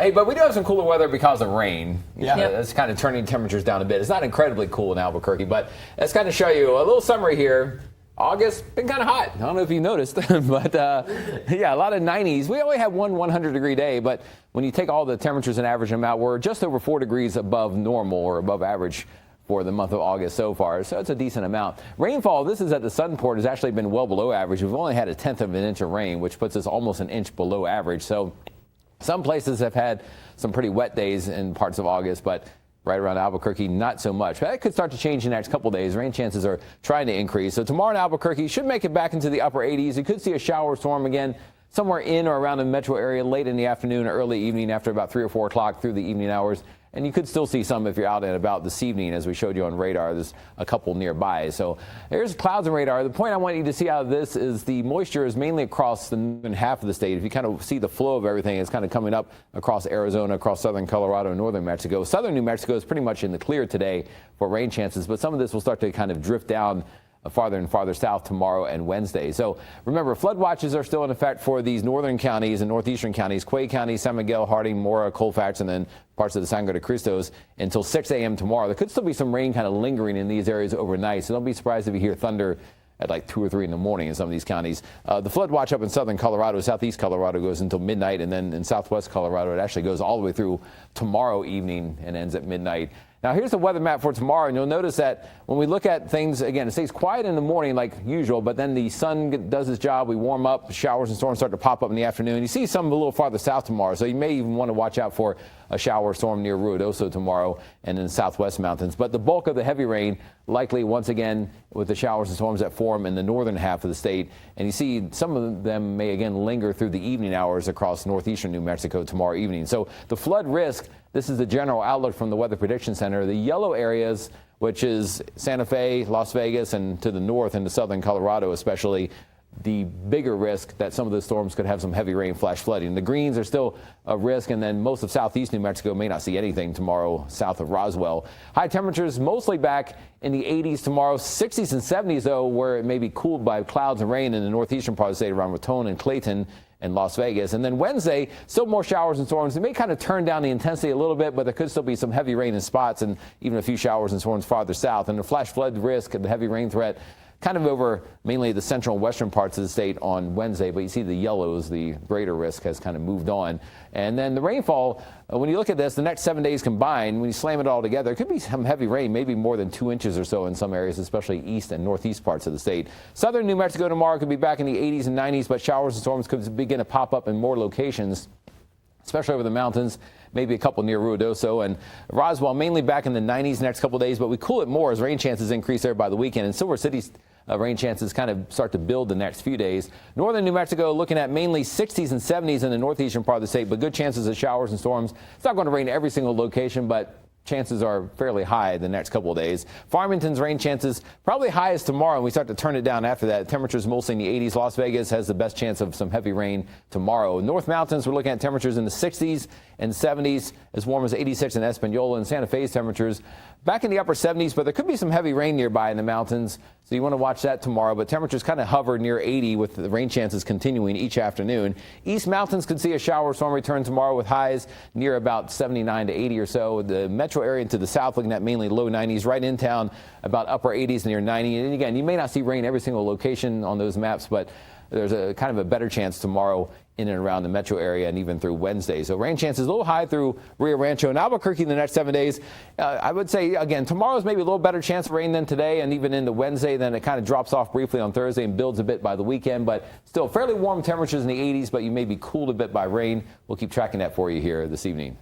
Hey, but we do have some cooler weather because of rain. Yeah. That's kind of turning temperatures down a bit. It's not incredibly cool in Albuquerque, but let's kind of show you a little summary here. August, been kind of hot. I don't know if you noticed, but yeah, a lot of 90s. We only had one 100-degree day, but when you take all the temperatures and average them out, we're just over 4 degrees above normal or above average for the month of August so far, so it's a decent amount. Rainfall, this is at the Sunport, has actually been well below average. We've only had 1/10 of an inch of rain, which puts us almost an inch below average. So some places have had some pretty wet days in parts of August, but right around Albuquerque, not so much. But that could start to change in the next couple of days. Rain chances are trying to increase. So tomorrow in Albuquerque should make it back into the upper 80s. You could see a shower storm again somewhere in or around the metro area late in the afternoon or early evening after about 3 or 4 o'clock through the evening hours. And you could still see some if you're out and about this evening, as we showed you on radar. There's a couple nearby. So there's clouds and radar. The point I want you to see out of this is the moisture is mainly across the northern half of the state. If you kind of see the flow of everything, it's kind of coming up across Arizona, across southern Colorado, and northern Mexico. Southern New Mexico is pretty much in the clear today for rain chances, but some of this will start to kind of drift down farther and farther south tomorrow and Wednesday. So remember, flood watches are still in effect for these northern counties and northeastern counties, Quay County, San Miguel, Harding, Mora, Colfax, and then parts of the Sangre de Cristos until 6 a.m. tomorrow. There could still be some rain kind of lingering in these areas overnight, so don't be surprised if you hear thunder at like 2 or 3 in the morning in some of these counties. The flood watch up in southern Colorado, southeast Colorado goes until midnight, and then in southwest Colorado it actually goes all the way through tomorrow evening and ends at midnight. Now, here's the weather map for tomorrow, and you'll notice that when we look at things, again, it stays quiet in the morning like usual, but then the sun does its job. We warm up, showers and storms start to pop up in the afternoon. You see some a little farther south tomorrow, so you may even want to watch out for a shower storm near Ruidoso tomorrow and in the southwest mountains. But the bulk of the heavy rain likely once again with the showers and storms that form in the northern half of the state. And you see some of them may again linger through the evening hours across northeastern New Mexico tomorrow evening. So the flood risk, this is the general outlook from the Weather Prediction Center. The yellow areas, which is Santa Fe, Las Vegas, and to the north into southern Colorado especially, the bigger risk that some of the storms could have some heavy rain, flash flooding. The greens are still a risk, and then most of southeast New Mexico may not see anything tomorrow south of Roswell. High temperatures mostly back in the 80s tomorrow, 60s and 70s, though, where it may be cooled by clouds and rain in the northeastern part of the state around Raton and Clayton and Las Vegas. And then Wednesday, still more showers and storms. It may kind of turn down the intensity a little bit, but there could still be some heavy rain in spots and even a few showers and storms farther south. And the flash flood risk and the heavy rain threat kind of over mainly the central and western parts of the state on Wednesday, but you see the yellows, the greater risk has kind of moved on. And then the rainfall, when you look at this, the next 7 days combined, when you slam it all together, it could be some heavy rain, maybe more than 2 inches or so in some areas, especially east and northeast parts of the state. Southern New Mexico tomorrow could be back in the 80s and 90s, but showers and storms could begin to pop up in more locations, especially over the mountains, maybe a couple near Ruidoso and Roswell, mainly back in the 90s next couple days, but we cool it more as rain chances increase there by the weekend. And Silver City's rain chances kind of start to build the next few days. Northern New Mexico looking at mainly 60s and 70s in the northeastern part of the state, but good chances of showers and storms. It's not going to rain every single location, but chances are fairly high the next couple of days. Farmington's rain chances probably highest tomorrow, and we start to turn it down after that. Temperatures mostly in the 80s. Las Vegas has the best chance of some heavy rain tomorrow. North Mountains, we're looking at temperatures in the 60s and 70s, as warm as 86 in Espanola, and Santa Fe's temperatures back in the upper 70s, but there could be some heavy rain nearby in the mountains, so you want to watch that tomorrow. But temperatures kind of hover near 80 with the rain chances continuing each afternoon. East Mountains could see a shower storm return tomorrow with highs near about 79 to 80 or so. The metro area to the south looking at mainly low 90s. Right in town, about upper 80s near 90. And again, you may not see rain every single location on those maps, but there's a kind of a better chance tomorrow in and around the metro area and even through Wednesday. So rain chances a little high through Rio Rancho and Albuquerque in the next 7 days. I would say, again, tomorrow's maybe a little better chance of rain than today, and even into Wednesday. Then it kind of drops off briefly on Thursday and builds a bit by the weekend. But still fairly warm temperatures in the 80s, but you may be cooled a bit by rain. We'll keep tracking that for you here this evening.